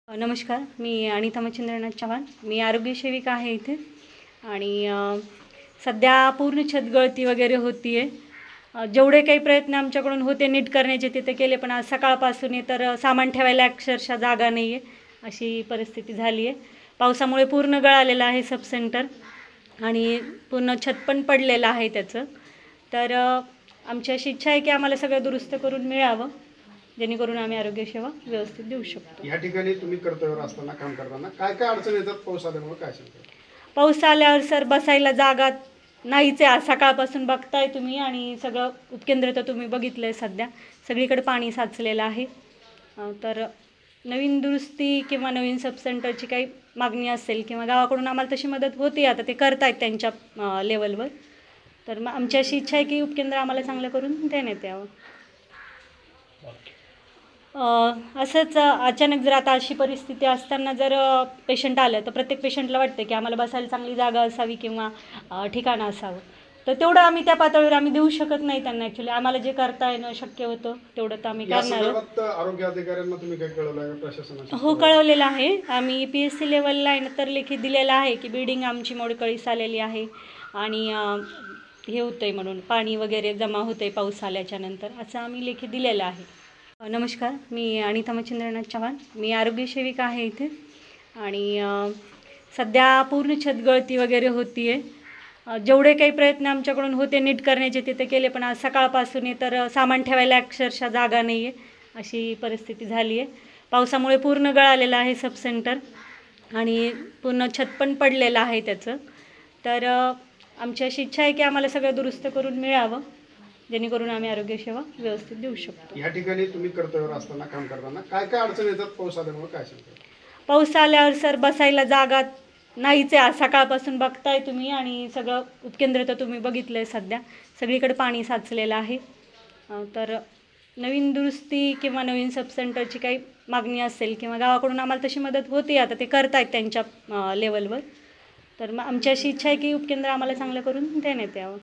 नमस्कार, मी अनिता मच्छिंद्रनाथ चव्हाण. मी आरोग्य सेविका आहे इथे आणि सध्या पूर्ण छतगळती वगैरे होती आहे. जेवढे काही प्रयत्न आमच्याकडून होते नीट करण्याचे तिथे केले, पण आज सकाळपासून तर सामान ठेवायला अक्षरशः जागा नाही आहे अशी परिस्थिती झाली आहे. पावसामुळे पूर्ण गळालेलं आहे सब सेंटर आणि पूर्ण छत पण पडलेलं आहे त्याचं. तर आमची अशी इच्छा आहे की आम्हाला सगळं दुरुस्त करून मिळावं, जेणेकरून आम्ही आरोग्य सेवा व्यवस्थित देऊ शकतो. या ठिकाणी तुम्ही कर्तव्यावर असताना काम करताना काय काय अडचणी येतात पाऊस आल्यामुळे काय सांगता? पाऊस आल्यावर सर बसायला जागा नाहीच आहे. आज सकाळपासून बघताय तुम्ही आणि सगळं उपकेंद्र तर तुम्ही बघितलं आहे. सध्या सगळीकडे पाणी साचलेलं आहे. तर नवीन दुरुस्ती किंवा नवीन सबसेंटरची काही मागणी असेल किंवा गावाकडून आम्हाला तशी मदत होती, आता ते करतायत त्यांच्या लेवलवर. तर मग आमची अशी इच्छा आहे की उपकेंद्र आम्हाला चांगलं करून देण्यात यावं. असंच अचानक जर आता अशी परिस्थिती असताना जर पेशंट आलं तर प्रत्येक पेशंटला वाटतं की आम्हाला बसायला चांगली जागा असावी किंवा ठिकाण असावं. तर तेवढं आम्ही त्या पातळीवर आम्ही देऊ शकत नाही त्यांना. ॲक्च्युली आम्हाला जे करता येणं शक्य होतं तेवढं तर आम्ही करणार आहोत. आरोग्य अधिकाऱ्यांना तुम्ही काय कळवलं आहे प्रशासनाला? हो, कळवलेलं आहे. आम्ही PSC लेवलला आहे ना तर लेखी दिलेलं आहे की बिल्डिंग आमची मोडकळीस आलेली आहे आणि हे होतं आहे म्हणून पाणी वगैरे जमा होतं आहे पाऊस आल्याच्या नंतर, असं आम्ही लेखी दिलेलं आहे. नमस्कार, मी अनिता मच्छिंद्रनाथ चव्हाण. मी आरोग्य सेविका आहे इथे आणि सध्या पूर्ण छतगळती वगैरे होती आहे. जेवढे काही प्रयत्न आमच्याकडून होते नीट करण्याचे तिथे केले, पण आज सकाळपासून तर सामान ठेवायला अक्षरशः जागा नाही आहे अशी परिस्थिती झाली आहे. पावसामुळे पूर्ण गळालेलं आहे सब सेंटर आणि पूर्ण छत पण पडलेलं आहे त्याचं. तर आमची अशी इच्छा आहे की आम्हाला सगळं दुरुस्त करून मिळावं, जेणेकरून आम्ही आरोग्य सेवा व्यवस्थित देऊ शकतो. या ठिकाणी तुम्ही कर्तव्यावर असताना काम करताना काय काय अडचणी येतात पाऊस आल्यामुळे काय सांगता? पाऊस आल्यावर सर बसायला जागा नाहीच आहे. आज सकाळपासून बघताय तुम्ही आणि सगळं उपकेंद्र तर तुम्ही बघितलं आहे. सध्या सगळीकडे पाणी साचलेलं आहे. तर नवीन दुरुस्ती किंवा नवीन सबसेंटरची काही मागणी असेल किंवा गावाकडून आम्हाला तशी मदत होती, आता ते करतायत त्यांच्या लेवलवर. तर मग आमची अशी इच्छा आहे की उपकेंद्र आम्हाला चांगलं करून देण्यात यावं.